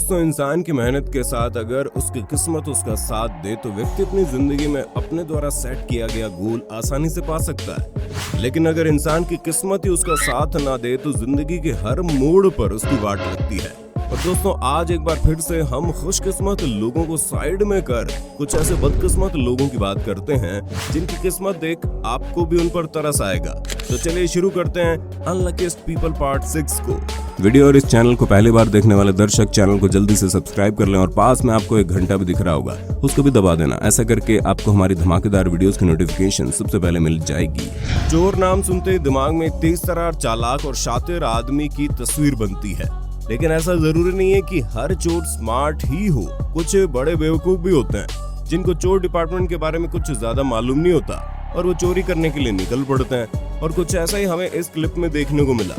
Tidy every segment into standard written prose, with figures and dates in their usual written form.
दोस्तों, इंसान की मेहनत के साथ अगर उसकी किस्मत उसका साथ दे तो व्यक्ति अपनी जिंदगी में अपने द्वारा सेट किया गया गोल आसानी से पा सकता है। लेकिन अगर इंसान की किस्मत ही उसका साथ ना दे तो जिंदगी के हर मोड़ पर उसकी वाट लगती है। और दोस्तों, आज एक बार फिर से हम खुशकिस्मत लोगों को साइड में कर कुछ ऐसे बदकिस्मत लोगों की बात करते हैं जिनकी किस्मत देख आपको भी उन पर तरस आएगा। तो चलिए शुरू करते हैं अनलकीस्ट पीपल पार्ट 6 को। वीडियो और इस चैनल को पहली बार देखने वाले दर्शक चैनल को जल्दी से सब्सक्राइब कर लें और पास में आपको एक घंटा भी दिख रहा होगा, उसको भी दबा देना। ऐसा करके आपको हमारी धमाकेदार वीडियोस की नोटिफिकेशन सबसे पहले मिल जाएगी। चोर नाम सुनते ही दिमाग में तेज तर्रार, चालाक और शातिर आदमी की तस्वीर बनती है। लेकिन ऐसा जरूरी नहीं है कि हर चोर स्मार्ट ही हो। कुछ बड़े बेवकूफ भी होते हैं जिनको चोर डिपार्टमेंट के बारे में कुछ ज्यादा मालूम नहीं होता और वो चोरी करने के लिए निकल पड़ते हैं। और कुछ ऐसा ही हमें इस क्लिप में देखने को मिला,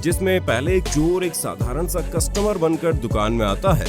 जिसमें पहले एक चोर एक साधारण सा कस्टमर बनकर दुकान में आता है,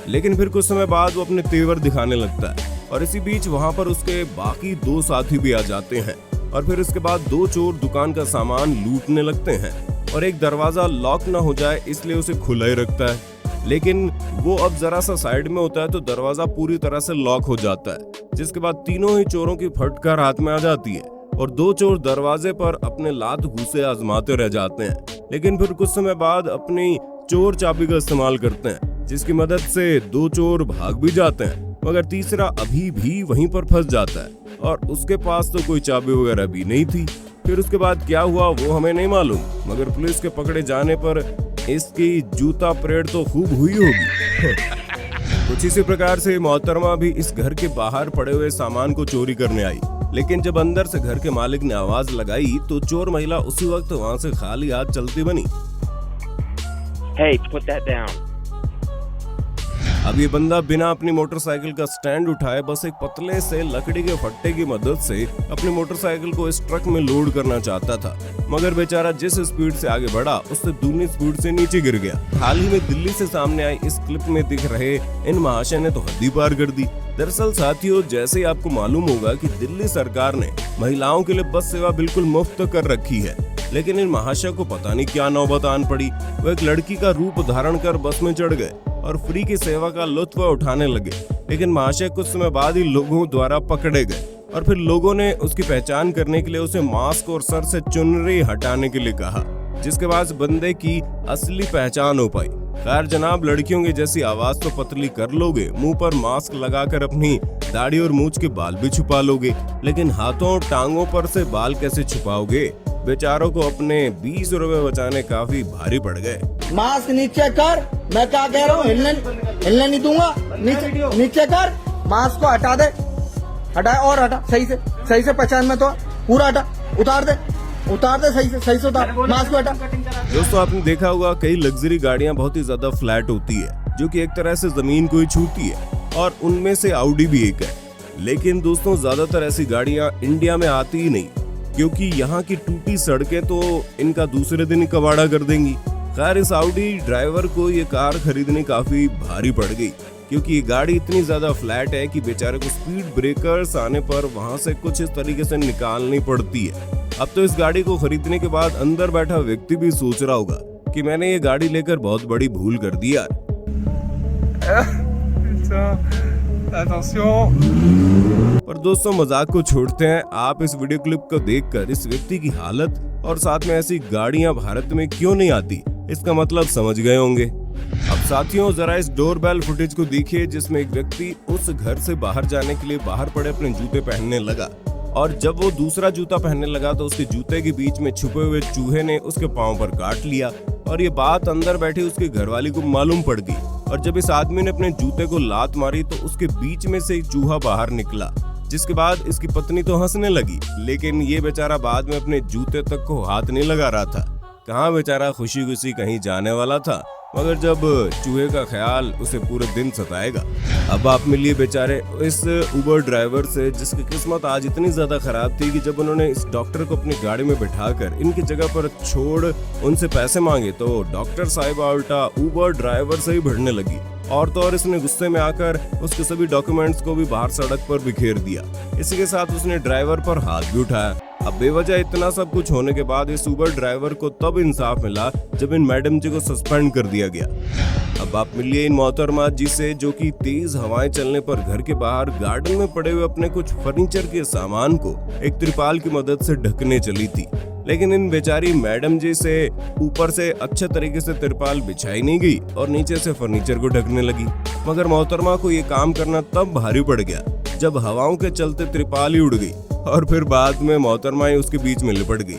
लेकिन फिर कुछ समय बाद वो अपने तेवर दिखाने लगता है और इसी बीच वहाँ पर उसके बाकी 2 साथी भी आ जाते हैं। और फिर उसके बाद 2 चोर दुकान का सामान लूटने लगते हैं और एक दरवाजा लॉक ना हो जाए इसलिए उसे खुला ही रखता है। लेकिन वो अब जरा सा साइड में होता है तो दरवाजा पूरी तरह से लॉक हो जाता है, जिसके बाद तीनों ही चोरों की फटकार हाथ में आ जाती है और 2 चोर दरवाजे पर अपने लात घूसे आजमाते रह जाते हैं। लेकिन फिर कुछ समय बाद अपनी चोर चाबी का इस्तेमाल करते हैं, जिसकी मदद से 2 चोर भाग भी जाते हैं, मगर तीसरा अभी भी वहीं पर फंस जाता है और उसके पास तो कोई चाबी वगैरह भी नहीं थी। फिर उसके बाद क्या हुआ वो हमें नहीं मालूम, मगर पुलिस के पकड़े जाने पर इसकी जूता परेड तो खूब हुई होगी। कुछ इसी प्रकार से मोहतरमा भी इस घर के बाहर पड़े हुए सामान को चोरी करने आई, लेकिन जब अंदर से घर के मालिक ने आवाज लगाई तो चोर महिला उसी वक्त वहां से खाली हाथ चलती बनी। Hey, put that down. अब ये बंदा बिना अपनी मोटरसाइकिल का स्टैंड उठाए बस एक पतले से लकड़ी के फट्टे की मदद से अपनी मोटरसाइकिल को इस ट्रक में लोड करना चाहता था, मगर बेचारा जिस स्पीड से आगे बढ़ा उससे दूनी स्पीड से नीचे गिर गया। हाल ही में दिल्ली से सामने आई इस क्लिप में दिख रहे इन महाशय ने तो हद ही पार कर दी। दरअसल साथियों, जैसे ही आपको मालूम होगा कि दिल्ली सरकार ने महिलाओं के लिए बस सेवा बिल्कुल मुफ्त कर रखी है, लेकिन इन महाशय को पता नहीं क्या नौबत आन पड़ी। वो एक लड़की का रूप धारण कर बस में चढ़ गए और फ्री की सेवा का लुत्फ उठाने लगे। लेकिन महाशय कुछ समय बाद ही लोगों द्वारा पकड़े गए और फिर लोगों ने उसकी पहचान करने के लिए उसे मास्क और सर से चुनरी हटाने के लिए कहा, जिसके बाद बंदे की असली पहचान हो पाई। खैर जनाब, लड़कियों की जैसी आवाज तो पतली कर लोगे, मुंह पर मास्क लगाकर अपनी दाढ़ी और मूंछ के बाल भी छुपा लोगे, लेकिन हाथों और टांगों पर से बाल कैसे छुपाओगे? बेचारों को अपने 20 रुपए बचाने काफी भारी पड़ गए। मास्क नीचे कर, मैं क्या कह रहा हूँ, हिलने नहीं दूंगा। नीचे कर, मास्क को हटा दे, हटा और हटा, सही से पहचान में तो पूरा हटा, उतार दे सही से उतार, मास्क को हटा। दोस्तों, आपने देखा होगा कई लग्जरी गाड़ियां बहुत ही ज्यादा फ्लैट होती है, जो कि एक तरह से जमीन को ही छूती है, और उनमें से ऑडी भी एक है। लेकिन दोस्तों, ज्यादातर ऐसी गाड़ियां इंडिया में आती ही नहीं, क्योंकि यहाँ की टूटी सड़कें तो इनका दूसरे दिन ही कबाड़ा कर देंगी। खैर इस ऑडी ड्राइवर को ये कार खरीदनी काफी भारी पड़ गई, क्योंकि ये गाड़ी इतनी ज्यादा फ्लैट है कि बेचारे को स्पीड ब्रेकर्स आने पर वहां से कुछ इस तरीके से निकालनी पड़ती है। अब तो इस गाड़ी को खरीदने के बाद अंदर बैठा व्यक्ति भी सोच रहा होगा कि मैंने ये गाड़ी लेकर बहुत बड़ी भूल कर दी यार। पर दोस्तों, मजाक को छोड़ते हैं, आप इस वीडियो क्लिप को देखकर इस व्यक्ति की हालत और साथ में ऐसी गाड़ियां भारत में क्यों नहीं आती इसका मतलब समझ गए होंगे। अब साथियों, जरा इस डोरबेल फुटेज को देखिए, जिसमें एक व्यक्ति उस घर से बाहर जाने के लिए बाहर पड़े अपने जूते पहनने लगा, और जब वो दूसरा जूता पहनने लगा तो उसके जूते के बीच में छुपे हुए चूहे ने उसके पांव पर काट लिया, और ये बात अंदर बैठी उसकी घरवाली को मालूम पड़ गई। और जब इस आदमी ने अपने जूते को लात मारी तो उसके बीच में से एक चूहा बाहर निकला, जिसके बाद इसकी पत्नी तो हंसने लगी, लेकिन ये बेचारा बाद में अपने जूते तक को हाथ नहीं लगा रहा था। कहाँ बेचारा खुशी खुशी कहीं जाने वाला था, मगर जब चूहे का ख्याल उसे पूरे दिन सताएगा। अब आप मिलिए बेचारे इस उबर ड्राइवर से, जिसकी किस्मत आज इतनी ज्यादा खराब थी कि जब उन्होंने इस डॉक्टर को अपनी गाड़ी में बिठाकर इनकी जगह पर छोड़ उनसे पैसे मांगे तो डॉक्टर साहिबा उल्टा उबर ड्राइवर से ही भिड़ने लगी और तो और इसने गुस्से में आकर उसके सभी डॉक्यूमेंट्स को भी बाहर सड़क पर बिखेर दिया। इसी के साथ उसने ड्राइवर पर हाथ भी उठाया। अब बेवजह इतना सब कुछ होने के बाद इस उबर ड्राइवर को तब इंसाफ मिला जब इन मैडम जी को सस्पेंड कर दिया गया। अब आप मिलिए इन मोहतरमा जी से, जो कि तेज हवाएं चलने पर घर के बाहर गार्डन में पड़े हुए अपने कुछ फर्नीचर के सामान को एक त्रिपाल की मदद से ढकने चली थी। लेकिन इन बेचारी मैडम जी से ऊपर से अच्छे तरीके से तिरपाल बिछाई नहीं गई और नीचे से फर्नीचर को ढकने लगी। मगर मोहतरमा को ये काम करना तब भारी पड़ गया जब हवाओं के चलते त्रिपाल ही उड़ गई और फिर बाद में मोहतरमा ही उसके बीच में लिपट गई।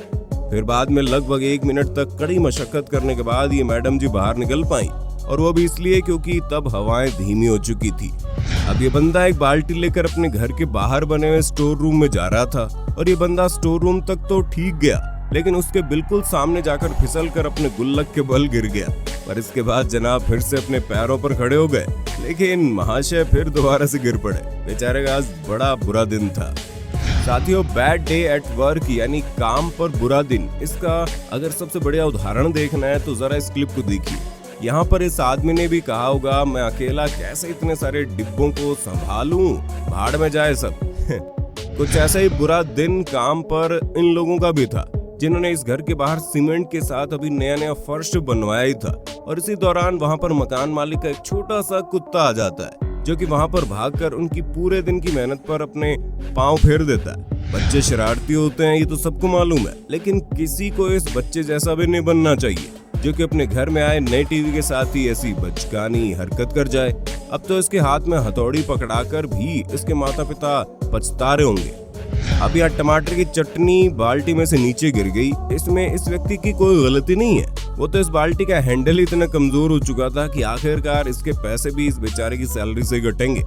फिर बाद में लगभग 1 मिनट तक कड़ी मशक्कत करने के बाद ये मैडम जी बाहर निकल पाई, और वो भी इसलिए क्योंकि तब हवाएं धीमी हो चुकी थी। अब ये बंदा एक बाल्टी लेकर अपने घर के बाहर बने हुए स्टोर रूम में जा रहा था और ये बंदा स्टोर रूम तक तो ठीक गया, लेकिन उसके बिल्कुल सामने जाकर फिसल कर अपने गुल्लक के बल गिर गया। पर इसके बाद जनाब फिर से अपने पैरों पर खड़े हो गए, लेकिन महाशय फिर दोबारा से गिर पड़े। बेचारे का आज बड़ा बुरा दिन था। साथियों, बैड डे एट वर्क यानी काम पर बुरा दिन, इसका अगर सबसे बढ़िया उदाहरण देखना है तो जरा इस क्लिप को देखिए। यहाँ पर इस आदमी ने भी कहा होगा, मैं अकेला कैसे इतने सारे डिब्बों को संभालूं, भाड़ में जाए सब। कुछ ऐसा ही बुरा दिन काम पर इन लोगों का भी था, जिन्होंने इस घर के बाहर सीमेंट के साथ अभी नया नया फर्श बनवाया ही था, और इसी दौरान वहां पर मकान मालिक का एक छोटा सा कुत्ता आ जाता है, जो कि वहां पर भागकर उनकी पूरे दिन की मेहनत पर अपने पांव फेर देता है। बच्चे शरारती होते हैं, ये तो सबको मालूम है, लेकिन किसी को इस बच्चे जैसा भी नहीं बनना चाहिए, जो कि अपने घर में आए नए टीवी के साथ ही ऐसी बचकानी हरकत कर जाए। अब तो इसके हाथ में हथौड़ी पकड़ाकर भी इसके माता पिता पछता रहे होंगे। अब यहाँ टमाटर की चटनी बाल्टी में से नीचे गिर गई, इसमें इस व्यक्ति की कोई गलती नहीं है। वो तो इस बाल्टी का हैंडल ही इतना कमजोर हो चुका था कि आखिरकार इसके पैसे भी इस बेचारे की सैलरी से घटेंगे।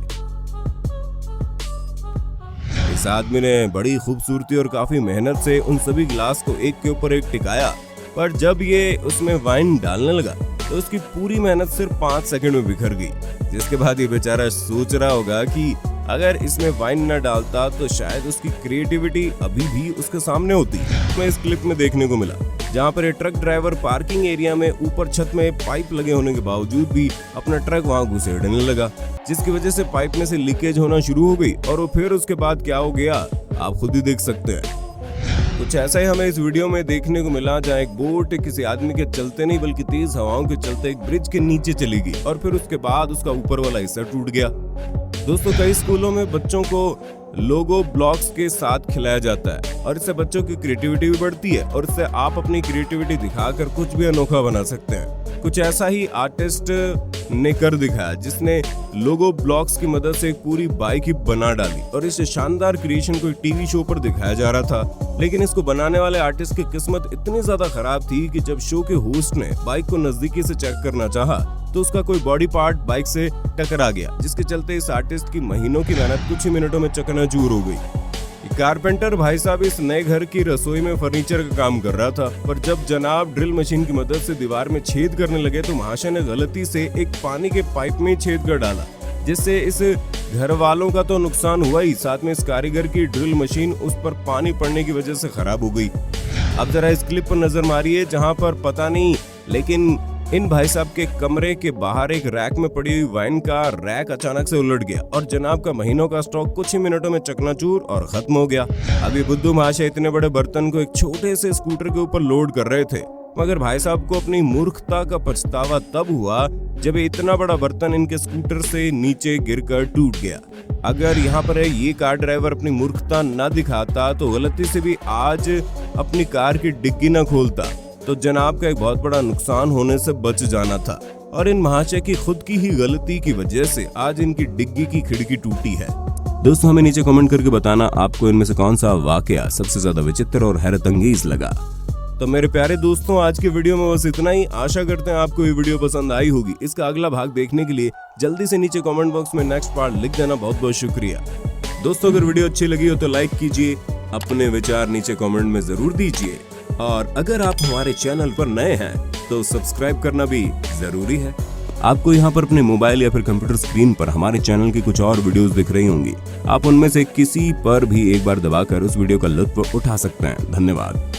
इस आदमी ने बड़ी खूबसूरती और काफी मेहनत से उन सभी गिलास को एक के ऊपर एक टिकाया, पर जब ये उसमें वाइन डालने लगा तो उसकी पूरी मेहनत सिर्फ 5 सेकंड में बिखर गई। जिसके बाद ये बेचारा सोच रहा होगा कि अगर इसमें वाइन न डालता तो शायद उसकी क्रिएटिविटी अभी भी उसके सामने होती। मैं इस क्लिप में देखने को मिला, जहाँ पर एक ट्रक ड्राइवर पार्किंग एरिया में ऊपर छत में पाइप लगे होने के बावजूद भी अपना ट्रक वहाँ घुसेड़ने लगा, जिसकी वजह से पाइप में से लीकेज होना शुरू हो गई, और वो फिर उसके बाद क्या हो गया आप खुद ही देख सकते हैं। कुछ ऐसा ही हमें इस वीडियो में देखने को मिला, जहाँ एक बोट किसी आदमी के चलते नहीं बल्कि तेज हवाओं के चलते एक ब्रिज के नीचे चली गई, और फिर उसके बाद उसका ऊपर वाला हिस्सा टूट गया। दोस्तों, कई स्कूलों में बच्चों को लोगो ब्लॉक्स के साथ खिलाया जाता है, और इससे बच्चों की क्रिएटिविटी भी बढ़ती है, और इससे आप अपनी क्रिएटिविटी दिखाकर कुछ भी अनोखा बना सकते हैं। कुछ ऐसा ही आर्टिस्ट ने कर दिखाया, जिसने लोगो ब्लॉक्स की मदद से एक पूरी बाइक ही बना डाली, और इस शानदार क्रिएशन को एक टीवी शो पर दिखाया जा रहा था। लेकिन इसको बनाने वाले आर्टिस्ट की किस्मत इतनी ज्यादा खराब थी कि जब शो के होस्ट ने बाइक को नजदीकी से चेक करना चाहा तो उसका कोई बॉडी पार्ट बाइक से टकरा गया, जिसके चलते इस आर्टिस्ट की महीनों की मेहनत कुछ ही मिनटों में चकनाचूर हो गई। कारपेंटर भाई साहब इस नए घर की रसोई में फर्नीचर का काम कर रहा था, पर जब जनाब ड्रिल मशीन की मदद से दीवार में छेद करने लगे तो महाशय ने गलती से एक पानी के पाइप में छेद कर डाला, जिससे इस घर वालों का तो नुकसान हुआ ही, साथ में इस कारीगर की ड्रिल मशीन उस पर पानी पड़ने की वजह से खराब हो गई। अब जरा इस क्लिप पर नजर मारिए, जहाँ पर पता नहीं लेकिन इन भाई साहब के कमरे के बाहर एक रैक में पड़ी हुई वाइन का रैक अचानक से उलट गया, और जनाब का महीनों का स्टॉक कुछ ही मिनटों में चकनाचूर और खत्म हो गया। अभी बुद्धू महाशय इतने बड़े बर्तन को एक छोटे से स्कूटर के ऊपर लोड कर रहे थे, मगर भाई साहब को अपनी मूर्खता का पछतावा तब हुआ जब इतना बड़ा बर्तन इनके स्कूटर से नीचे गिरकर टूट गया। अगर यहाँ पर ये कार ड्राइवर अपनी मूर्खता न दिखाता तो गलती से भी आज अपनी कार की डिग्गी न खोलता तो जनाब का एक बहुत बड़ा नुकसान होने से बच जाना था, और इन महाशय की खुद की ही गलती की वजह से आज इनकी डिग्गी की खिड़की टूटी है। दोस्तों, हमें नीचे कमेंट करके बताना आपको इनमें से कौन सा वाकया सबसे ज्यादा विचित्र और हैरत अंगेज लगा। तो मेरे प्यारे दोस्तों, आज के वीडियो में बस इतना ही। आशा करते हैं आपको ये वीडियो पसंद आई होगी। इसका अगला भाग देखने के लिए जल्दी से नीचे कमेंट बॉक्स में नेक्स्ट पार्ट लिख देना। बहुत बहुत शुक्रिया दोस्तों। अगर वीडियो अच्छी लगी हो तो लाइक कीजिए, अपने विचार नीचे कमेंट में जरूर दीजिए, और अगर आप हमारे चैनल पर नए हैं तो सब्सक्राइब करना भी जरूरी है। आपको यहाँ पर अपने मोबाइल या फिर कंप्यूटर स्क्रीन पर हमारे चैनल की कुछ और वीडियोस दिख रही होंगी। आप उनमें से किसी पर भी एक बार दबाकर उस वीडियो का लुत्फ उठा सकते हैं। धन्यवाद।